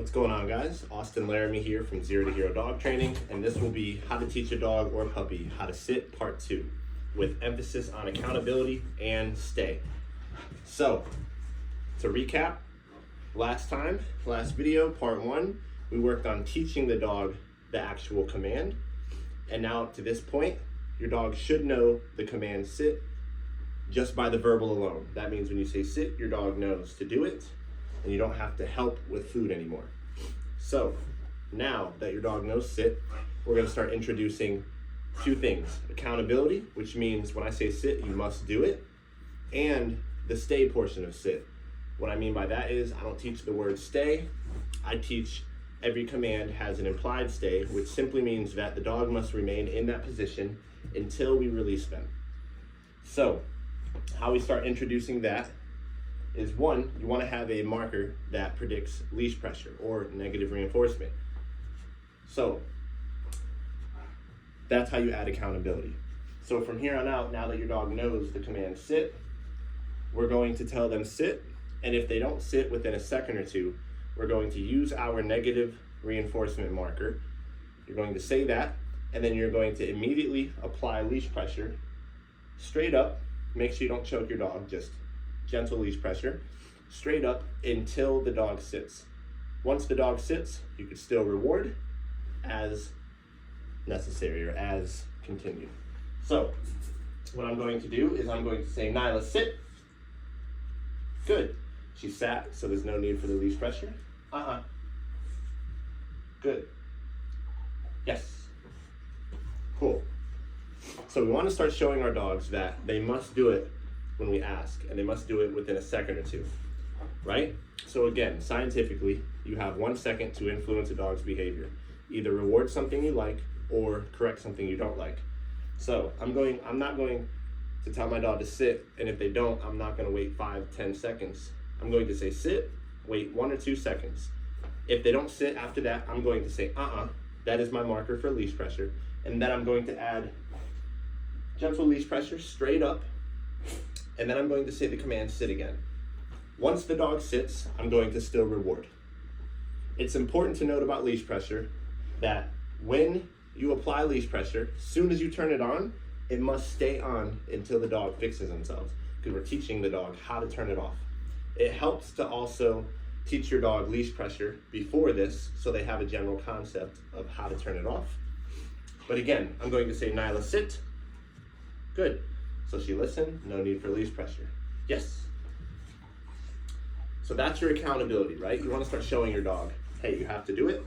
What's going on, guys? Austin Laramie here from Zero to Hero Dog Training, and this will be how to teach a dog or puppy how to sit part 2 with emphasis on accountability and stay. So, to recap, last video, part 1, we worked on teaching the dog the actual command, and now up to this point, your dog should know the command sit just by the verbal alone. That means when you say sit, your dog knows to do it, and you don't have to help with food anymore. So now that your dog knows sit, we're going to start introducing 2 things: accountability, which means when I say sit, you must do it, and the stay portion of sit. What I mean by that is I don't teach the word stay. I teach every command has an implied stay, which simply means that the dog must remain in that position until we release them. So how we start introducing that is, 1, you want to have a marker that predicts leash pressure or negative reinforcement. So that's how you add accountability. So from here on out, now that your dog knows the command sit, we're going to tell them sit, and if they don't sit within a second or 2, we're going to use our negative reinforcement marker. You're going to say that, and then you're going to immediately apply leash pressure straight up. Make sure you don't choke your dog, just gentle leash pressure, straight up until the dog sits. Once the dog sits, you can still reward as necessary or as continued. So what I'm going to do is I'm going to say, Nyla, sit. Good. She sat, so there's no need for the leash pressure. Good. Yes. Cool. So we want to start showing our dogs that they must do it when we ask, and they must do it within a second or 2, right? So again, scientifically, you have 1 second to influence a dog's behavior. Either reward something you like or correct something you don't like. So I'm not going to tell my dog to sit, and if they don't, I'm not going to wait 5-10 seconds. I'm going to say sit, wait 1 or 2 seconds. If they don't sit after that, I'm going to say that is my marker for leash pressure, and then I'm going to add gentle leash pressure straight up, and then I'm going to say the command sit again. Once the dog sits, I'm going to still reward. It's important to note about leash pressure that when you apply leash pressure, as soon as you turn it on, it must stay on until the dog fixes themselves, because we're teaching the dog how to turn it off. It helps to also teach your dog leash pressure before this, so they have a general concept of how to turn it off. But again, I'm going to say, Nyla, sit. Good. So she listened, no need for leash pressure. Yes. So that's your accountability, right? You want to start showing your dog, hey, you have to do it,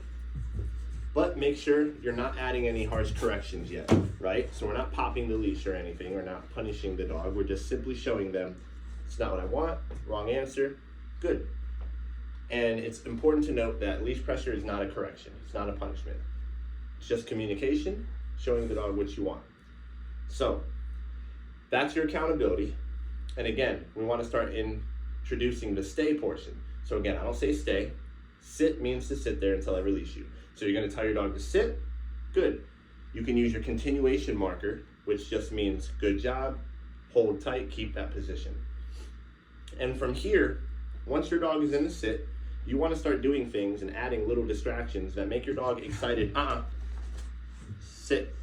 but make sure you're not adding any harsh corrections yet, right? So we're not popping the leash or anything, we're not punishing the dog, we're just simply showing them, it's not what I want, wrong answer, good. And it's important to note that leash pressure is not a correction, it's not a punishment. It's just communication, showing the dog what you want. So that's your accountability. And again, we want to start introducing the stay portion. So again, I don't say stay. Sit means to sit there until I release you. So you're going to tell your dog to sit. Good. You can use your continuation marker, which just means good job, hold tight, keep that position. And from here, once your dog is in the sit, you want to start doing things and adding little distractions that make your dog excited. Sit.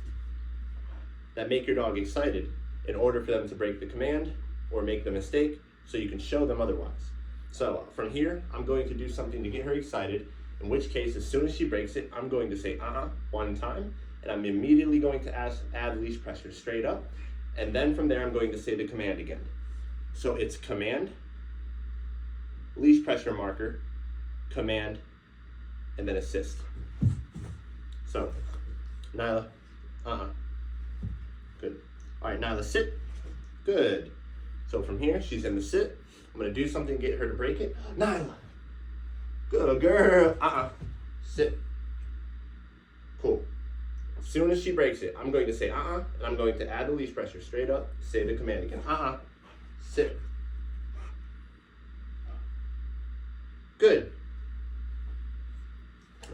That make your dog excited in order for them to break the command or make the mistake, so you can show them otherwise. So from here, I'm going to do something to get her excited, in which case, as soon as she breaks it, I'm going to say 1 time, and I'm immediately going to add leash pressure straight up, and then from there, I'm going to say the command again. So it's command, leash pressure marker, command, and then assist. So, Nyla, good. All right, Nyla, sit. Good. So from here, she's in the sit. I'm gonna do something to get her to break it. Nyla, good girl. Sit. Cool. As soon as she breaks it, I'm going to say and I'm going to add the leash pressure straight up, say the command again. Sit. Good.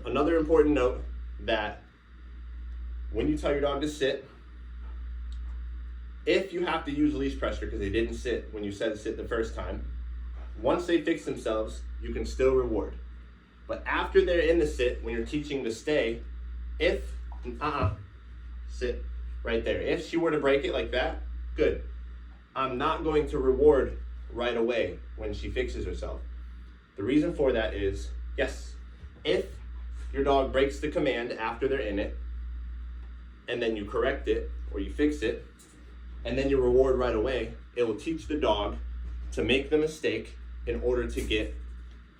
Another important note that when you tell your dog to sit, if you have to use leash pressure because they didn't sit when you said sit the first time, once they fix themselves, you can still reward. But after they're in the sit, when you're teaching to stay, if, sit right there. If she were to break it like that, good. I'm not going to reward right away when she fixes herself. The reason for that is, yes, if your dog breaks the command after they're in it, and then you correct it or you fix it, and then you reward right away, it will teach the dog to make the mistake in order to get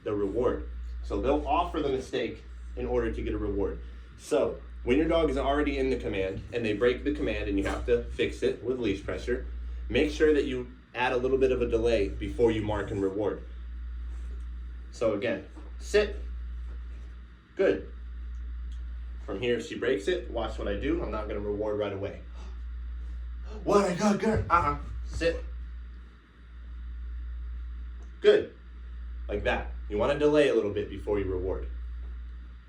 the reward. So they'll offer the mistake in order to get a reward. So when your dog is already in the command and they break the command and you have to fix it with leash pressure, make sure that you add a little bit of a delay before you mark and reward. So again, sit, good. From here, if she breaks it, watch what I do. I'm not gonna reward right away. What I got, girl? Sit. Good, like that. You wanna delay a little bit before you reward.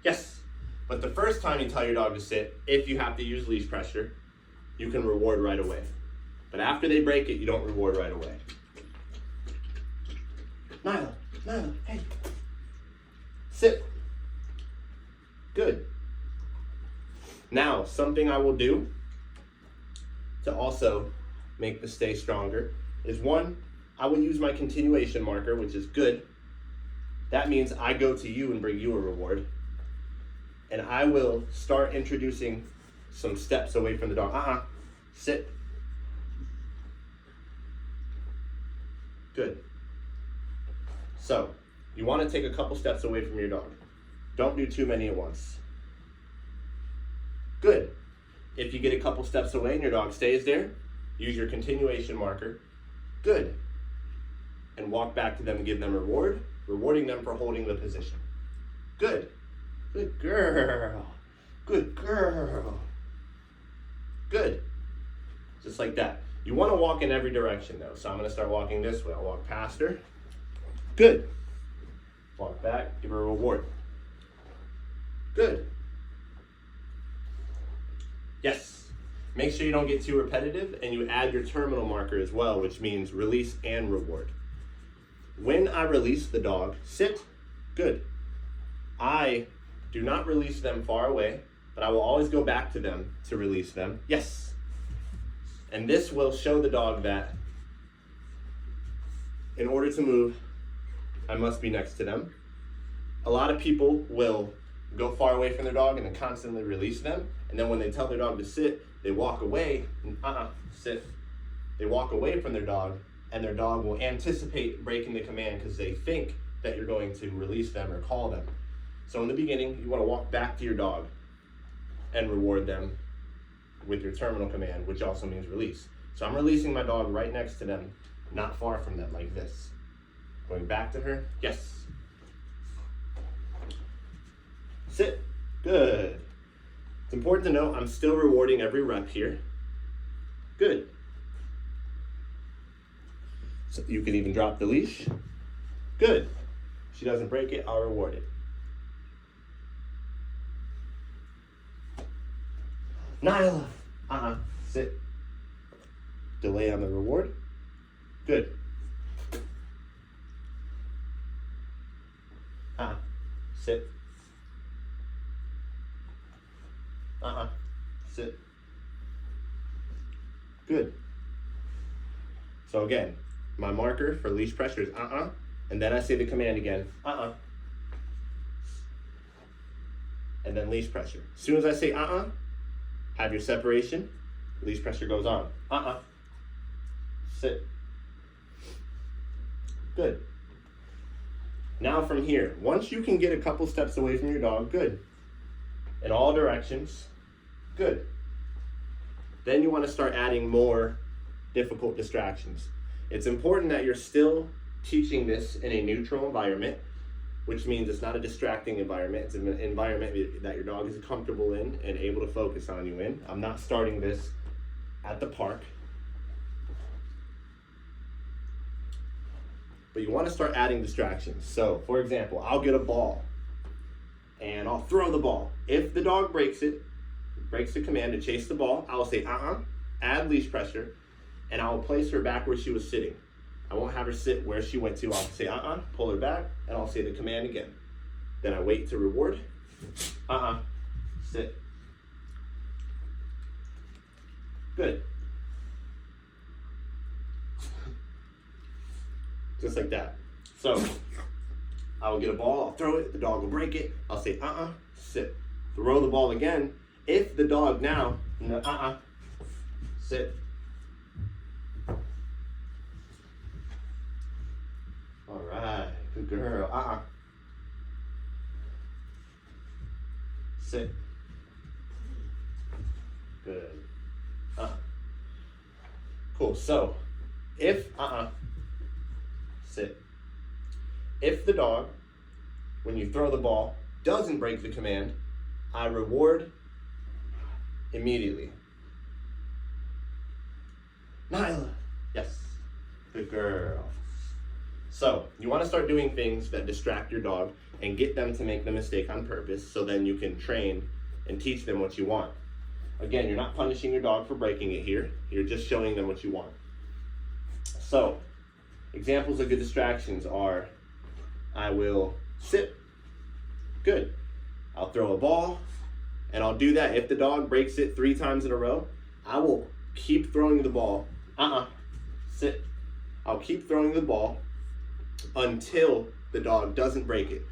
Yes, but the first time you tell your dog to sit, if you have to use leash pressure, you can reward right away. But after they break it, you don't reward right away. Nyla, hey. Sit. Good. Now, something I will do to also make the stay stronger is one, I will use my continuation marker, which is good. That means I go to you and bring you a reward. And I will start introducing some steps away from the dog. Sit. Good. So, you want to take a couple steps away from your dog. Don't do too many at once. Good. If you get a couple steps away and your dog stays there, use your continuation marker. Good. And walk back to them and give them a reward, rewarding them for holding the position. Good. Good girl. Good girl. Good. Just like that. You want to walk in every direction though. So I'm going to start walking this way. I'll walk past her. Good. Walk back, give her a reward. Good. Yes. Make sure you don't get too repetitive and you add your terminal marker as well, which means release and reward. When I release the dog, sit. Good. I do not release them far away, but I will always go back to them to release them. Yes. And this will show the dog that in order to move, I must be next to them. A lot of people will go far away from their dog and then constantly release them. And then when they tell their dog to sit, they walk away and sit. They walk away from their dog and their dog will anticipate breaking the command because they think that you're going to release them or call them. So in the beginning, you want to walk back to your dog and reward them with your terminal command, which also means release. So I'm releasing my dog right next to them, not far from them, like this. Going back to her, yes. Sit, good. It's important to know I'm still rewarding every rep here. Good. So you can even drop the leash. Good. If she doesn't break it, I'll reward it. Nyla, sit. Delay on the reward. Good. Sit. Sit. Good. So again, my marker for leash pressure is and then I say the command again, and then leash pressure. As soon as I say have your separation, leash pressure goes on. Sit. Good. Now from here, once you can get a couple steps away from your dog, good. In all directions, good. Then you want to start adding more difficult distractions. It's important that you're still teaching this in a neutral environment, which means it's not a distracting environment. It's an environment that your dog is comfortable in and able to focus on you in. I'm not starting this at the park. But you want to start adding distractions. So, for example, I'll get a ball and I'll throw the ball. If the dog breaks the command to chase the ball, I'll say add leash pressure, and I'll place her back where she was sitting. I won't have her sit where she went to. I'll say pull her back, and I'll say the command again. Then I wait to reward. Sit. Good. Just like that. So I will get a ball, I'll throw it, the dog will break it. I'll say, sit. Throw the ball again. If the dog now, sit. All right, good girl, sit. Good. Cool, so if, sit. If the dog, when you throw the ball, doesn't break the command, I reward immediately. Nyla, yes, good girl. So you want to start doing things that distract your dog and get them to make the mistake on purpose, so then you can train and teach them what you want. Again, you're not punishing your dog for breaking it here. You're just showing them what you want. So examples of good distractions are, I will sit. Good. I'll throw a ball, and I'll do that. If the dog breaks it 3 times in a row, I will keep throwing the ball. Sit. I'll keep throwing the ball until the dog doesn't break it.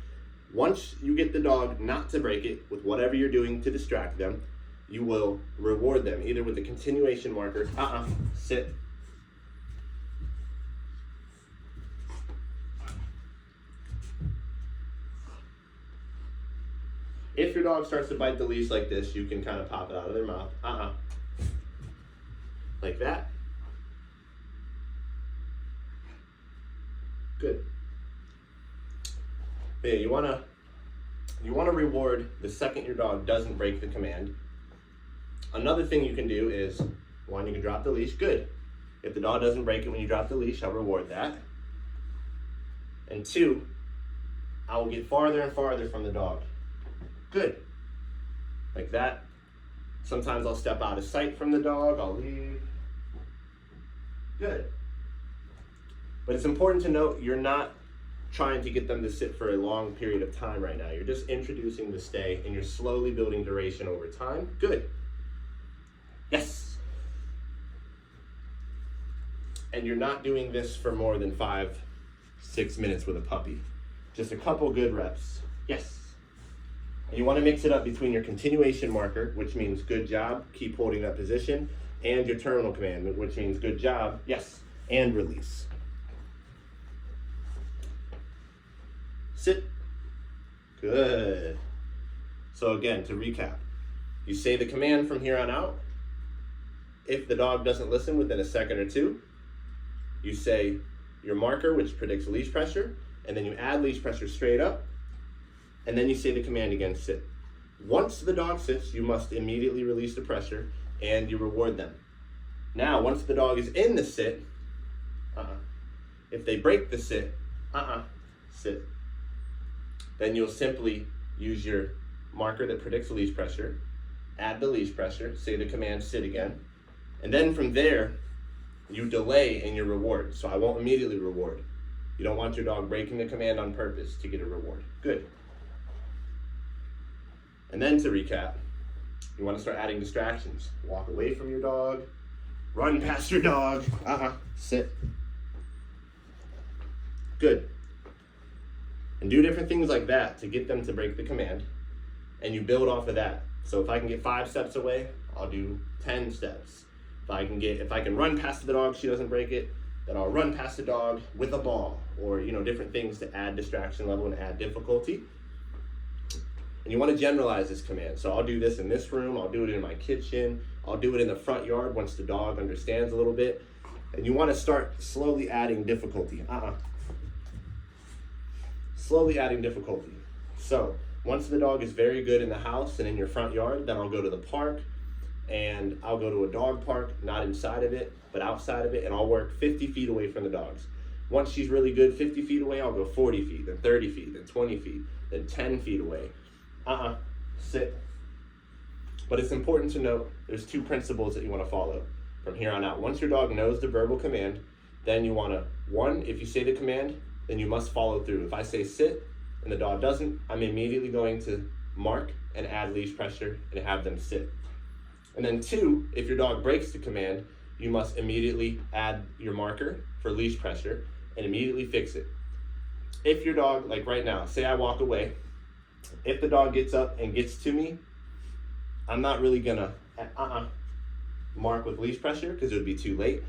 Once you get the dog not to break it with whatever you're doing to distract them, you will reward them either with the continuation marker, sit. If your dog starts to bite the leash like this, you can kind of pop it out of their mouth. Like that. Good. But yeah, you wanna reward the second your dog doesn't break the command. Another thing you can do is, 1, you can drop the leash. Good. If the dog doesn't break it when you drop the leash, I'll reward that. And 2, I will get farther and farther from the dog. Good. Like that. Sometimes I'll step out of sight from the dog. I'll leave. Good. But it's important to note, you're not trying to get them to sit for a long period of time right now. You're just introducing the stay, and you're slowly building duration over time. Good. Yes. And you're not doing this for more than 5-6 minutes with a puppy. Just a couple good reps. Yes. And you want to mix it up between your continuation marker, which means good job, keep holding that position, and your terminal command, which means good job, yes, and release. Sit. Good. So again, to recap, you say the command from here on out. If the dog doesn't listen within a second or 2, you say your marker, which predicts leash pressure, and then you add leash pressure straight up, and then you say the command again, sit. Once the dog sits, you must immediately release the pressure, and you reward them. Now, once the dog is in the sit, if they break the sit, sit. Then you'll simply use your marker that predicts leash pressure, add the leash pressure, say the command sit again, and then from there, you delay in your reward. So I won't immediately reward. You don't want your dog breaking the command on purpose to get a reward. Good. And then to recap, you want to start adding distractions. Walk away from your dog, run past your dog, sit. Good. And do different things like that to get them to break the command, and you build off of that. So if I can get 5 steps away, I'll do 10 steps. If I can run past the dog, she doesn't break it, then I'll run past the dog with a ball, or different things to add distraction level and add difficulty. And you want to generalize this command. So I'll do this in this room, I'll do it in my kitchen, I'll do it in the front yard once the dog understands a little bit. And you want to start slowly adding difficulty. Slowly adding difficulty. So once the dog is very good in the house and in your front yard, then I'll go to the park, and I'll go to a dog park, not inside of it, but outside of it, and I'll work 50 feet away from the dogs. Once she's really good 50 feet away, I'll go 40 feet, then 30 feet, then 20 feet, then 10 feet away. Sit. But it's important to note, there's 2 principles that you want to follow from here on out. Once your dog knows the verbal command, then you want to, 1, if you say the command, then you must follow through. If I say sit, and the dog doesn't, I'm immediately going to mark and add leash pressure and have them sit. And then 2, if your dog breaks the command, you must immediately add your marker for leash pressure and immediately fix it. If your dog, like right now, say I walk away, if the dog gets up and gets to me, I'm not really gonna mark with leash pressure because it would be too late.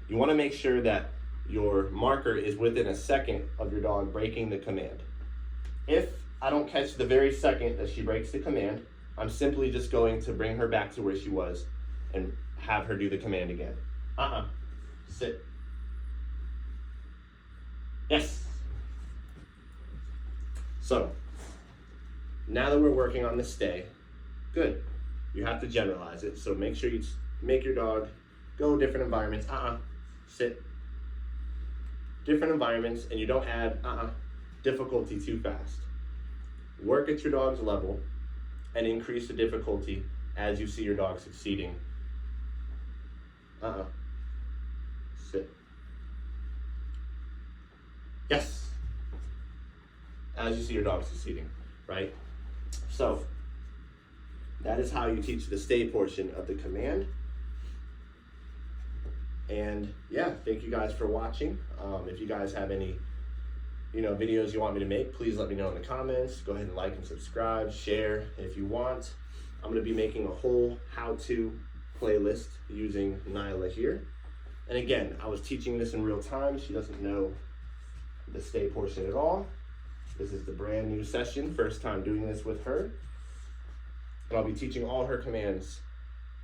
You wanna make sure that your marker is within a second of your dog breaking the command. If I don't catch the very second that she breaks the command, I'm simply just going to bring her back to where she was and have her do the command again. Sit. Yes. So, now that we're working on the stay, good. You have to generalize it, so make sure you make your dog go different environments. Sit. Different environments, and you don't add difficulty too fast. Work at your dog's level and increase the difficulty as you see your dog succeeding. Sit. Yes. As you see your dog succeeding, right? So, that is how you teach the stay portion of the command. And yeah, thank you guys for watching. If you guys have any videos you want me to make, please let me know in the comments. Go ahead and like and subscribe, share if you want. I'm going to be making a whole how-to playlist using Nyla here. And again, I was teaching this in real time. She doesn't know the stay portion at all. This is the brand new session, first time doing this with her. And I'll be teaching all her commands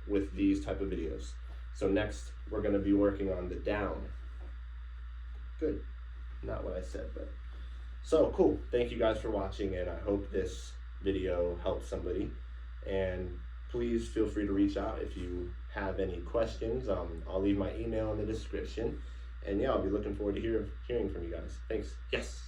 with these type of videos. So next, we're going to be working on the down. Good. Not what I said, but so cool. Thank you guys for watching, and I hope this video helps somebody. And please feel free to reach out if you have any questions. I'll leave my email in the description, and yeah, I'll be looking forward to hearing from you guys. Thanks. Yes.